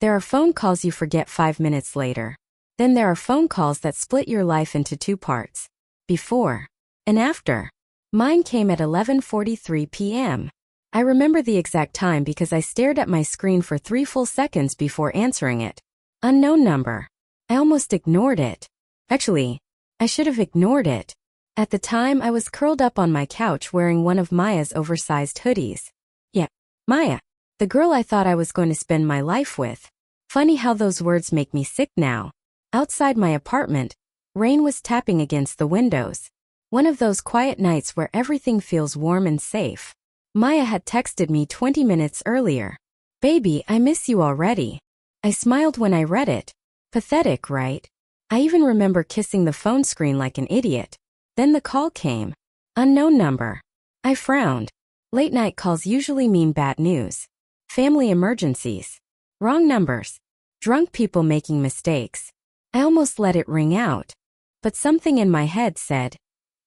There are phone calls you forget 5 minutes later. Then there are phone calls that split your life into two parts. Before and after. Mine came at 11:43 p.m. I remember the exact time because I stared at my screen for 3 full seconds before answering it. Unknown number. I almost ignored it. Actually, I should have ignored it. At the time, I was curled up on my couch wearing one of Maya's oversized hoodies. Yeah, Maya. The girl I thought I was going to spend my life with. Funny how those words make me sick now. Outside my apartment, rain was tapping against the windows. One of those quiet nights where everything feels warm and safe. Maya had texted me 20 minutes earlier. Baby, I miss you already. I smiled when I read it. Pathetic, right? I even remember kissing the phone screen like an idiot. Then the call came. Unknown number. I frowned. Late night calls usually mean bad news. Family emergencies. Wrong numbers. Drunk people making mistakes. I almost let it ring out. But something in my head said,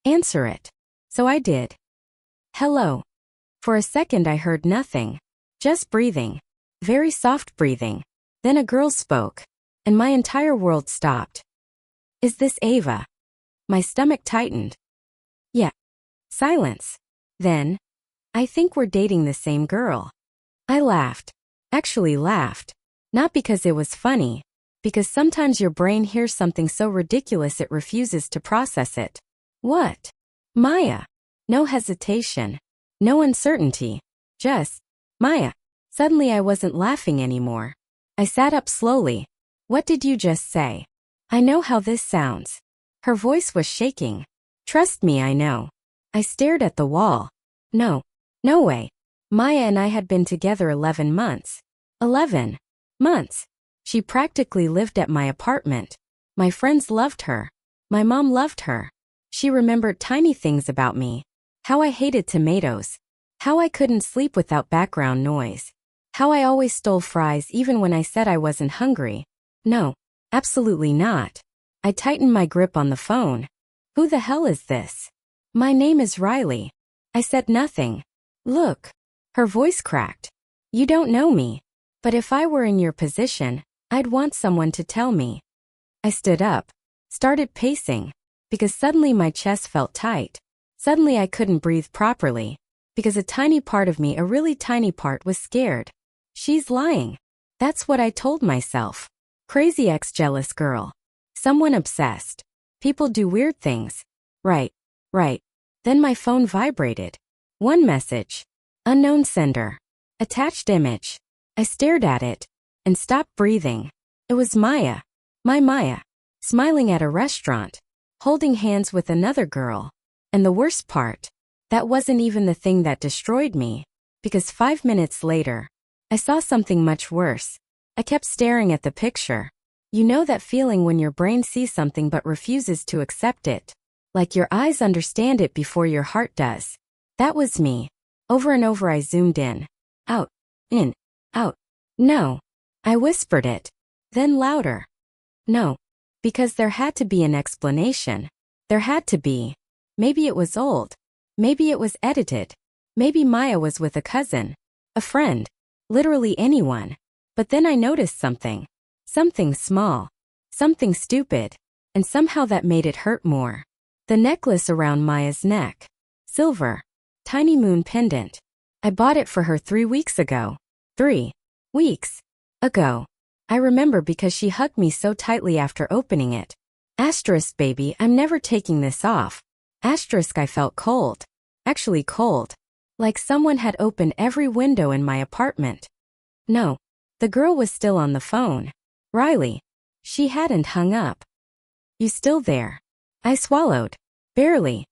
answer it. So I did. Hello. For a second I heard nothing. Just breathing. Very soft breathing. Then a girl spoke. And my entire world stopped. Is this Ava? My stomach tightened. Yeah. Silence. Then, I think we're dating the same girl. I laughed. Actually laughed. Not because it was funny. Because sometimes your brain hears something so ridiculous it refuses to process it. What? Maya. No hesitation. No uncertainty. Just, Maya. Suddenly I wasn't laughing anymore. I sat up slowly. What did you just say? I know how this sounds. Her voice was shaking. Trust me, I know. I stared at the wall. No. No way. Maya and I had been together 11 months. 11 months. She practically lived at my apartment. My friends loved her. My mom loved her. She remembered tiny things about me. How I hated tomatoes. How I couldn't sleep without background noise. How I always stole fries even when I said I wasn't hungry. No, absolutely not. I tightened my grip on the phone. Who the hell is this? My name is Riley. I said nothing. Look. Her voice cracked. You don't know me. But if I were in your position, I'd want someone to tell me. I stood up. Started pacing. Because suddenly my chest felt tight. Suddenly I couldn't breathe properly. Because a tiny part of me, a really tiny part, was scared. She's lying. That's what I told myself. Crazy ex-jealous girl. Someone obsessed. People do weird things. Right. Then my phone vibrated. One message. Unknown sender. Attached image. I stared at it. And stopped breathing. It was Maya. My Maya. Smiling at a restaurant. Holding hands with another girl. And the worst part. That wasn't even the thing that destroyed me. Because 5 minutes later, I saw something much worse. I kept staring at the picture. You know that feeling when your brain sees something but refuses to accept it. Like your eyes understand it before your heart does. That was me. Over and over I zoomed in. Out. In. Out. No. I whispered it. Then louder. No. Because there had to be an explanation. There had to be. Maybe it was old. Maybe it was edited. Maybe Maya was with a cousin. A friend. Literally anyone. But then I noticed something. Something small. Something stupid. And somehow that made it hurt more. The necklace around Maya's neck. Silver. Tiny moon pendant. I bought it for her 3 weeks ago. 3 weeks ago. I remember because she hugged me so tightly after opening it. Asterisk baby, I'm never taking this off. Asterisk I felt cold. Actually cold. Like someone had opened every window in my apartment. No. The girl was still on the phone. Riley. She hadn't hung up. You still there? I swallowed. Barely.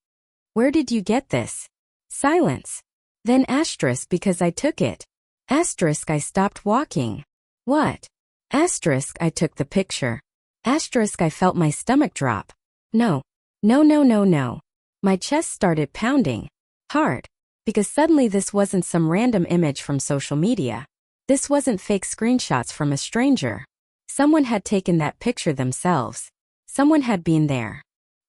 Where did you get this? Silence. Then asterisk because I took it. Asterisk I stopped walking. What? Asterisk I took the picture. Asterisk I felt my stomach drop. No. No. My chest started pounding. Hard. Because suddenly this wasn't some random image from social media. This wasn't fake screenshots from a stranger. Someone had taken that picture themselves. Someone had been there.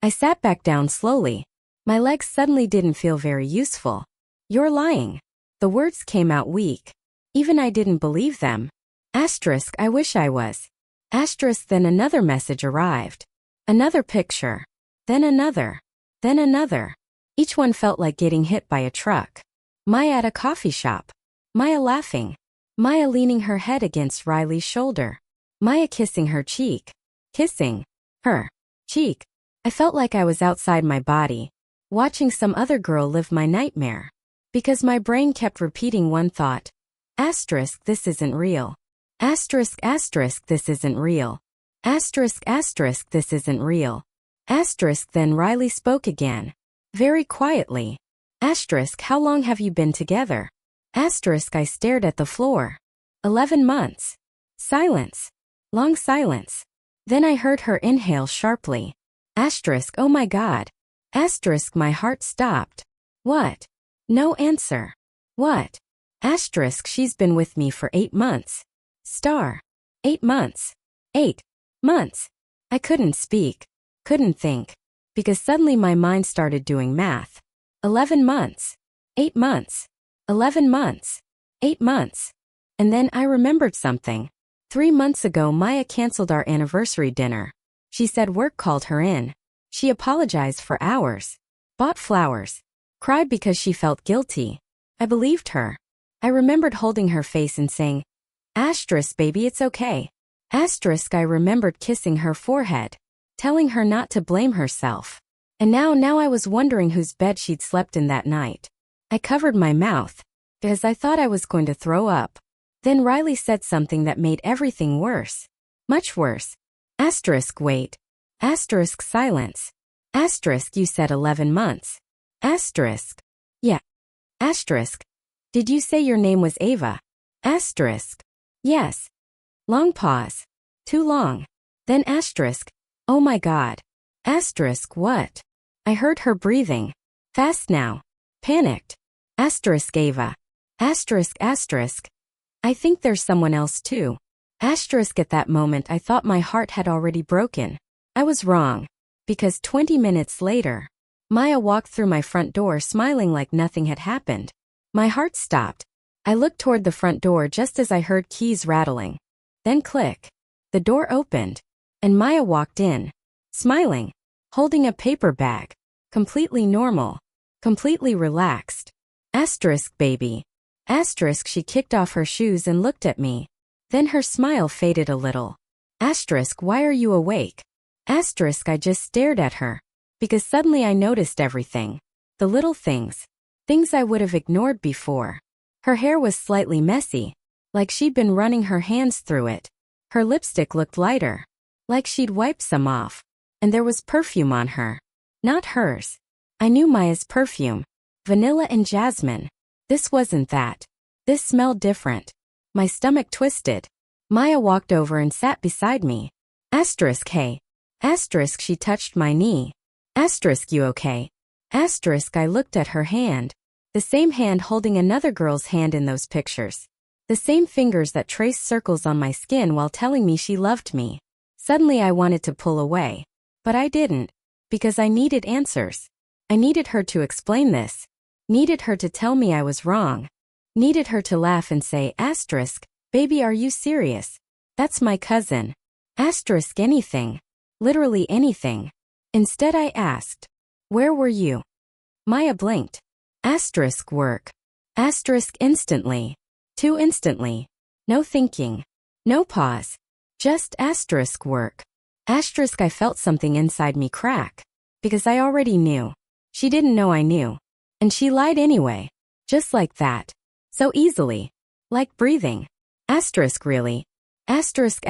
I sat back down slowly. My legs suddenly didn't feel very useful. You're lying. The words came out weak. Even I didn't believe them. Asterisk, I wish I was. Asterisk, then another message arrived. Another picture. Then another. Then another. Each one felt like getting hit by a truck. Maya at a coffee shop. Maya laughing. Maya leaning her head against Riley's shoulder. Maya kissing her cheek. Kissing her cheek. I felt like I was outside my body, watching some other girl live my nightmare. Because my brain kept repeating one thought. Asterisk, this isn't real. Asterisk, asterisk, this isn't real. Asterisk, asterisk, this isn't real. Asterisk, then Riley spoke again. Very quietly. Asterisk, how long have you been together? Asterisk, I stared at the floor. 11 months. Silence. Long silence. Then I heard her inhale sharply. Asterisk, oh my God. Asterisk, my heart stopped. What? No answer. What? Asterisk, she's been with me for 8 months. Star. 8 months. 8 months. I couldn't speak. Couldn't think. Because suddenly my mind started doing math. 11 months. 8 months. 11 months. 8 months. And then I remembered something. 3 months ago Maya canceled our anniversary dinner. She said work called her in. She apologized for hours. Bought flowers. Cried because she felt guilty. I believed her. I remembered holding her face and saying, Asterisk, baby, it's okay. Asterisk, I remembered kissing her forehead, telling her not to blame herself. And now I was wondering whose bed she'd slept in that night. I covered my mouth, because I thought I was going to throw up. Then Riley said something that made everything worse. Much worse. Asterisk, wait. Asterisk, silence. Asterisk, you said 11 months. Asterisk. Yeah. Asterisk. Did you say your name was Ava? Asterisk. Yes. Long pause. Too long. Then asterisk. Oh my God. Asterisk, what? I heard her breathing. Fast now. Panicked. Asterisk, Ava. Asterisk, asterisk. I think there's someone else too. Asterisk, at that moment I thought my heart had already broken. I was wrong. Because 20 minutes later, Maya walked through my front door smiling like nothing had happened. My heart stopped. I looked toward the front door just as I heard keys rattling. Then click. The door opened. And Maya walked in. Smiling. Holding a paper bag. Completely normal. Completely relaxed. Asterisk, baby. Asterisk, she kicked off her shoes and looked at me. Then her smile faded a little. Asterisk, why are you awake? Asterisk, I just stared at her. Because suddenly I noticed everything. The little things. Things I would have ignored before. Her hair was slightly messy. Like she'd been running her hands through it. Her lipstick looked lighter. Like she'd wiped some off. And there was perfume on her. Not hers. I knew Maya's perfume. Vanilla and jasmine. This wasn't that. This smelled different. My stomach twisted. Maya walked over and sat beside me. Asterisk, hey. Asterisk, she touched my knee. Asterisk, you okay? Asterisk, I looked at her hand. The same hand holding another girl's hand in those pictures. The same fingers that traced circles on my skin while telling me she loved me. Suddenly I wanted to pull away. But I didn't. Because I needed answers. I needed her to explain this. Needed her to tell me I was wrong. Needed her to laugh and say, asterisk, baby, are you serious? That's my cousin. Asterisk, anything. Literally anything. Instead I asked, where were you? Maya blinked. Asterisk, work. Asterisk, instantly. Too instantly. No thinking. No pause. Just asterisk, work. Asterisk, I felt something inside me crack. Because I already knew. She didn't know I knew. And she lied anyway. Just like that. So easily. Like breathing. Asterisk, really? Asterisk,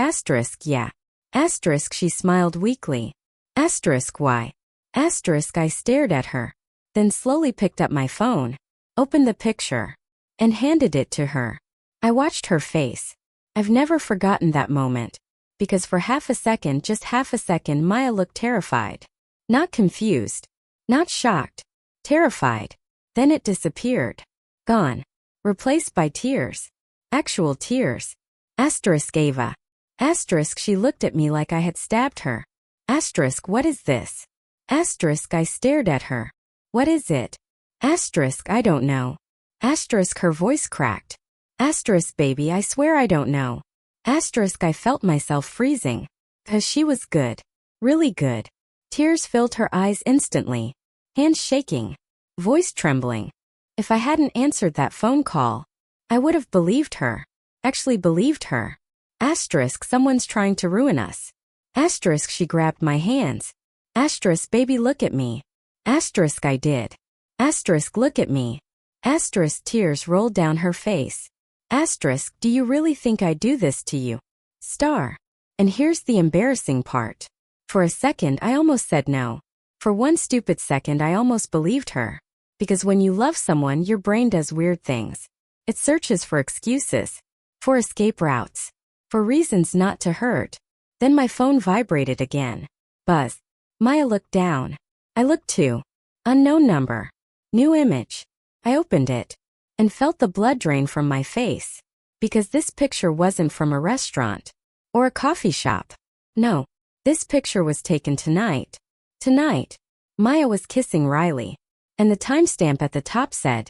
yeah. Asterisk, she smiled weakly. Asterisk, why? Asterisk, I stared at her. Then slowly picked up my phone. Opened the picture. And handed it to her. I watched her face. I've never forgotten that moment. Because for half a second, just half a second, Maya looked terrified. Not confused. Not shocked. Terrified. Then it disappeared. Gone. Replaced by tears. Actual tears. Asterisk, Ava. Asterisk, she looked at me like I had stabbed her. Asterisk, what is this? Asterisk, I stared at her. What is it? Asterisk, I don't know. Asterisk, her voice cracked. Asterisk, baby, I swear I don't know. Asterisk I felt myself freezing. 'Cause she was good. Really good. Tears filled her eyes instantly. Hands shaking. Voice trembling. If I hadn't answered that phone call, I would have believed her. Actually believed her. Asterisk someone's trying to ruin us. Asterisk she grabbed my hands. Asterisk baby look at me. Asterisk I did. Asterisk look at me. Asterisk tears rolled down her face. Asterisk do you really think I'd do this to you? Star. And here's the embarrassing part. For a second I almost said no. For one stupid second I almost believed her. Because when you love someone your brain does weird things. It searches for excuses. For escape routes. For reasons not to hurt. Then my phone vibrated again. Buzz. Maya looked down. I looked too. Unknown number. New image. I opened it. And felt the blood drain from my face. Because this picture wasn't from a restaurant. Or a coffee shop. No. This picture was taken tonight. Tonight. Maya was kissing Riley. And the timestamp at the top said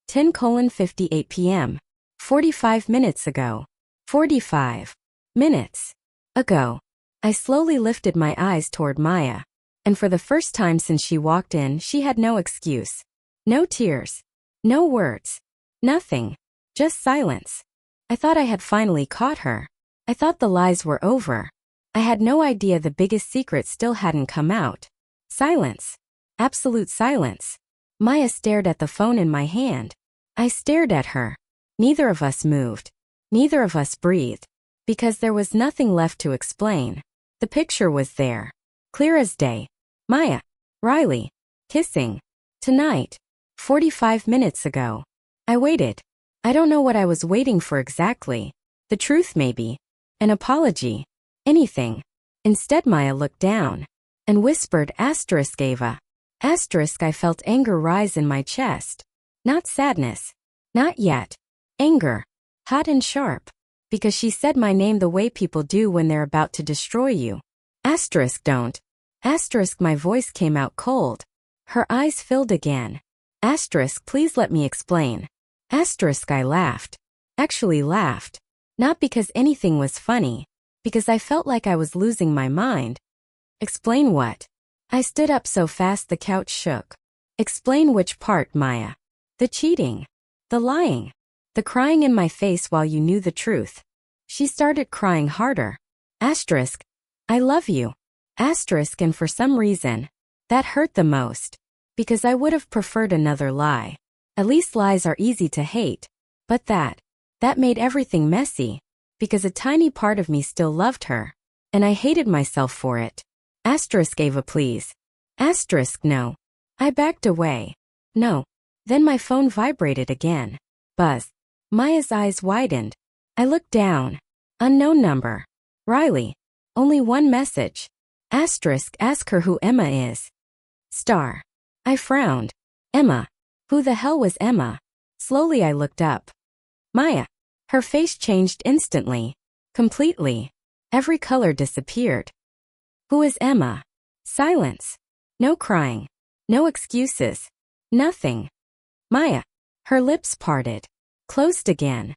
10:58 p.m. 45 minutes ago. 45 minutes ago. I slowly lifted my eyes toward Maya. And for the first time since she walked in, she had no excuse. No tears. No words. Nothing. Just silence. I thought I had finally caught her. I thought the lies were over. I had no idea the biggest secret still hadn't come out. Silence. Absolute silence. Maya stared at the phone in my hand. I stared at her. Neither of us moved. Neither of us breathed. Because there was nothing left to explain. The picture was there. Clear as day. Maya. Riley. Kissing. Tonight. 45 minutes ago. I waited. I don't know what I was waiting for exactly. The truth maybe. An apology. Anything. Instead Maya looked down. And whispered asterisk Ava. Asterisk I felt anger rise in my chest. Not sadness. Not yet. Anger. Hot and sharp. Because she said my name the way people do when they're about to destroy you. Asterisk don't. Asterisk my voice came out cold. Her eyes filled again. Asterisk please let me explain. Asterisk I laughed. Actually laughed. Not because anything was funny. Because I felt like I was losing my mind. Explain what? I stood up so fast the couch shook. Explain which part, Maya? The cheating. The lying. The crying in my face while you knew the truth. She started crying harder. Asterisk. I love you. Asterisk and for some reason. That hurt the most. Because I would have preferred another lie. At least lies are easy to hate. But that made everything messy. Because a tiny part of me still loved her. And I hated myself for it. Asterisk Ava please. Asterisk no. I backed away. No. Then my phone vibrated again. Buzz. Maya's eyes widened. I looked down. Unknown number. Riley. Only one message. Asterisk ask her who Emma is. Star. I frowned. Emma. Who the hell was Emma? Slowly I looked up. Maya. Her face changed instantly. Completely. Every color disappeared. Who is Emma? Silence. No crying. No excuses. Nothing. Maya. Her lips parted. Closed again.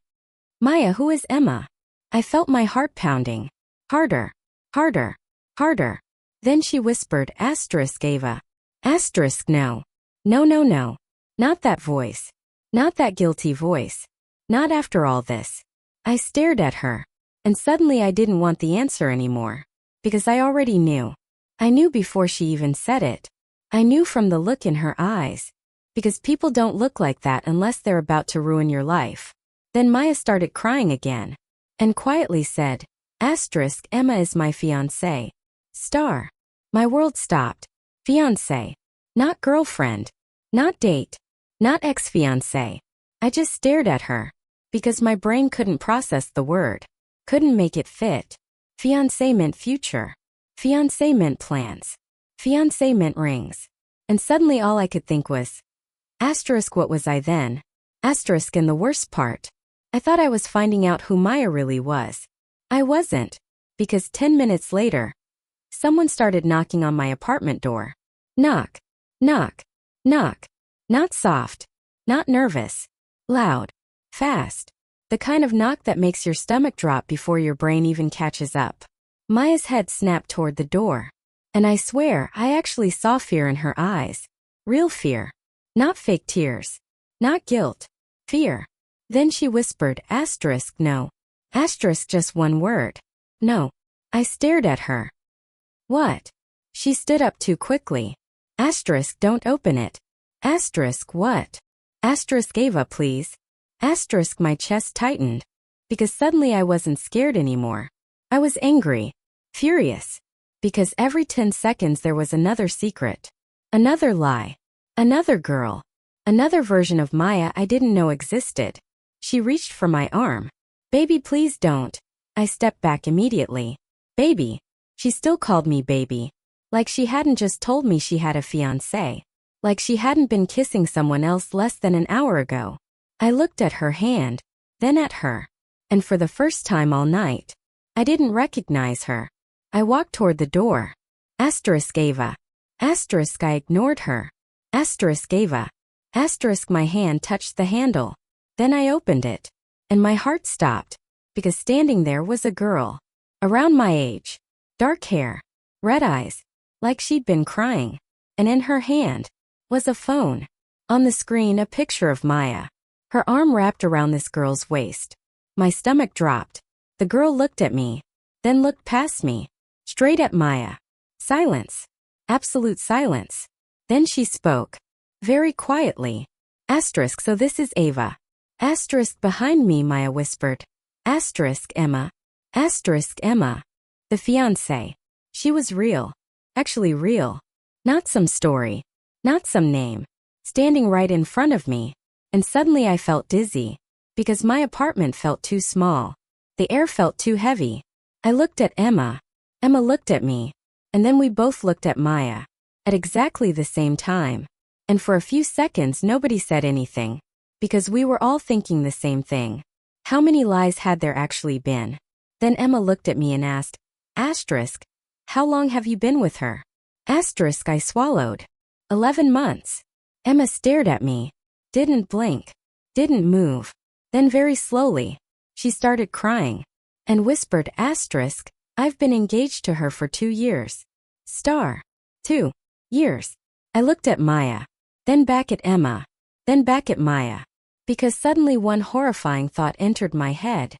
Maya, who is Emma? I felt my heart pounding. Harder. Harder. Harder. Then she whispered asterisk Ava. Asterisk no. No no no. Not that voice. Not that guilty voice. Not after all this. I stared at her. And suddenly I didn't want the answer anymore. Because I already knew. I knew before she even said it. I knew from the look in her eyes. Because people don't look like that unless they're about to ruin your life. Then Maya started crying again. And quietly said, asterisk Emma is my fiancé. Star. My world stopped. Fiancé. Not girlfriend. Not date. Not ex-fiancé. I just stared at her. Because my brain couldn't process the word. Couldn't make it fit. Fiancé meant future. Fiancé meant plans. Fiancé meant rings. And suddenly all I could think was, asterisk what was I then? Asterisk and the worst part. I thought I was finding out who Maya really was. I wasn't. Because 10 minutes later, someone started knocking on my apartment door. Knock. Knock. Knock. Not soft. Not nervous. Loud. Fast. The kind of knock that makes your stomach drop before your brain even catches up. Maya's head snapped toward the door. And I swear, I actually saw fear in her eyes. Real fear. Not fake tears. Not guilt. Fear. Then she whispered, no. Just one word. No. I stared at her. What? She stood up too quickly. Don't open it. What? Ava, please. My chest tightened. Because suddenly I wasn't scared anymore. I was angry. Furious. Because every 10 seconds there was another secret. Another lie. Another girl. Another version of Maya I didn't know existed. She reached for my arm. Baby, please don't. I stepped back immediately. Baby. She still called me baby. Like she hadn't just told me she had a fiancé. Like she hadn't been kissing someone else less than an hour ago. I looked at her hand, then at her. And for the first time all night, I didn't recognize her. I walked toward the door. Ava. I ignored her. Ava. My hand touched the handle. Then I opened it. And my heart stopped. Because standing there was a girl. Around my age. Dark hair. Red eyes. Like she'd been crying. And in her hand was a phone. On the screen a picture of Maya. Her arm wrapped around this girl's waist. My stomach dropped. The girl looked at me. Then looked past me. Straight at Maya. Silence. Absolute silence. Then she spoke. Very quietly. So this is Ava. Behind me, Maya whispered. Emma. Emma. The fiancé. She was real. Actually real. Not some story. Not some name. Standing right in front of me. And suddenly I felt dizzy. Because my apartment felt too small. The air felt too heavy. I looked at Emma. Emma looked at me. And then we both looked at Maya. At exactly the same time. And for a few seconds nobody said anything. Because we were all thinking the same thing. How many lies had there actually been? Then Emma looked at me and asked, how long have you been with her? I swallowed. 11 months. Emma stared at me. Didn't blink. Didn't move. Then very slowly, she started crying. And whispered, I've been engaged to her for 2 years. 2 years. I looked at Maya. Then back at Emma. Then back at Maya. Because suddenly one horrifying thought entered my head.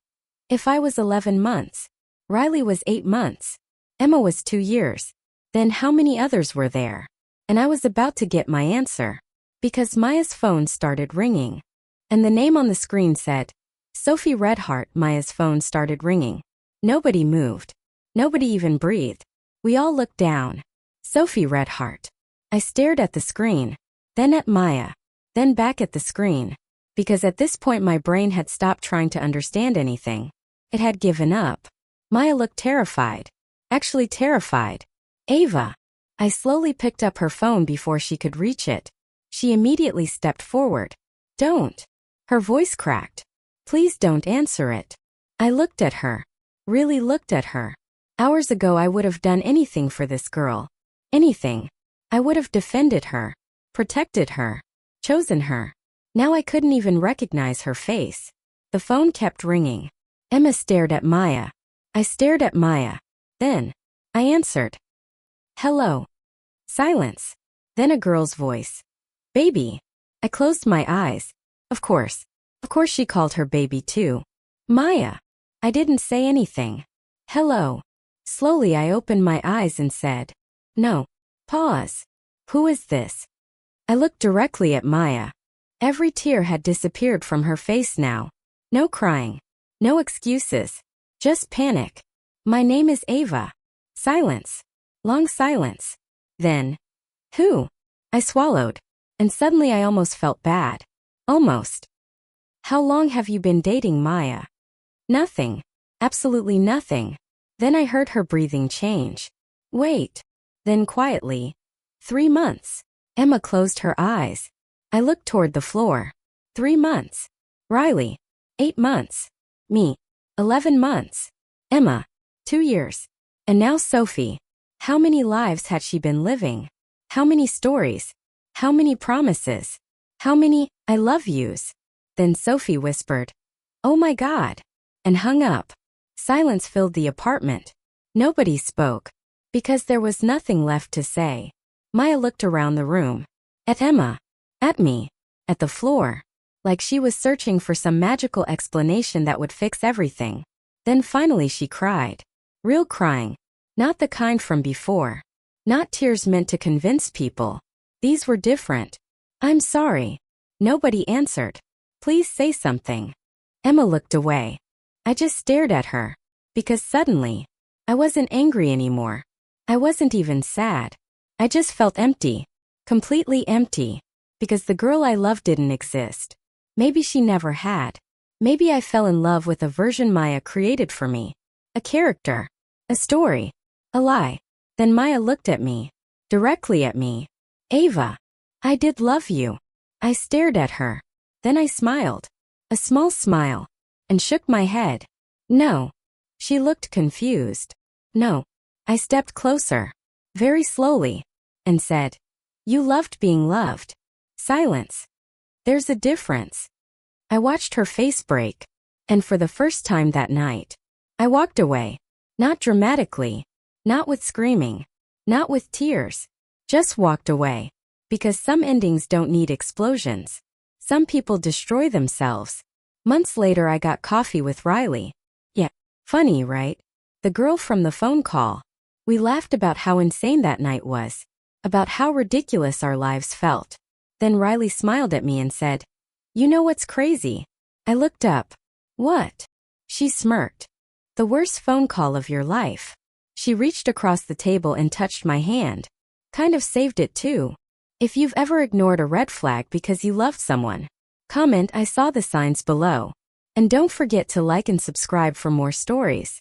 If I was 11 months, Riley was 8 months, Emma was 2 years, then how many others were there? And I was about to get my answer. Because Maya's phone started ringing. And the name on the screen said, Sophie Redheart. Maya's phone started ringing. Nobody moved. Nobody even breathed. We all looked down. Sophie Redheart. I stared at the screen. Then at Maya. Then back at the screen. Because at this point my brain had stopped trying to understand anything. It had given up. Maya looked terrified. Actually terrified. Ava. I slowly picked up her phone before she could reach it. She immediately stepped forward. Don't. Her voice cracked. Please don't answer it. I looked at her. Really looked at her. Hours ago I would have done anything for this girl. Anything. I would have defended her. Protected her. Chosen her. Now I couldn't even recognize her face. The phone kept ringing. Emma stared at Maya. I stared at Maya. Then, I answered. Hello. Silence. Then a girl's voice. Baby. I closed my eyes. Of course. Of course she called her baby too. Maya. I didn't say anything. Hello. Slowly I opened my eyes and said. No. Pause. Who is this? I looked directly at Maya. Every tear had disappeared from her face now. No crying. No excuses. Just panic. My name is Ava. Silence. Long silence. Then. Who? I swallowed. And suddenly I almost felt bad. Almost. How long have you been dating Maya? Nothing. Absolutely nothing. Then I heard her breathing change. Wait. Then quietly. 3 months. Emma closed her eyes. I looked toward the floor. 3 months. Riley. 8 months. Me. 11 months. Emma. 2 years. And now Sophie. How many lives had she been living? How many stories? How many promises? How many I love yous? Then Sophie whispered. "Oh my God," and hung up. Silence filled the apartment. Nobody spoke, because there was nothing left to say. Maya looked around the room. At Emma. At me. At the floor. Like she was searching for some magical explanation that would fix everything. Then finally she cried. Real crying. Not the kind from before. Not tears meant to convince people. These were different. "I'm sorry." Nobody answered. "Please say something." Emma looked away. I just stared at her. Because suddenly, I wasn't angry anymore. I wasn't even sad. I just felt empty. Completely empty. Because the girl I loved didn't exist. Maybe she never had. Maybe I fell in love with a version Maya created for me. A character. A story. A lie. Then Maya looked at me. Directly at me. "Ava. I did love you." I stared at her. Then I smiled. A small smile. And shook my head. "No." She looked confused. "No." I stepped closer. Very slowly. And said, "You loved being loved." Silence. There's a difference. I watched her face break. And for the first time that night, I walked away. Not dramatically. Not with screaming. Not with tears. Just walked away. Because some endings don't need explosions. Some people destroy themselves. Months later I got coffee with Riley. Yeah, funny, right? The girl from the phone call. We laughed about how insane that night was. About how ridiculous our lives felt. Then Riley smiled at me and said, "You know what's crazy?" I looked up. "What?" She smirked. "The worst phone call of your life." She reached across the table and touched my hand. Kind of saved it too. If you've ever ignored a red flag because you loved someone, comment "I saw the signs" below. And don't forget to like and subscribe for more stories.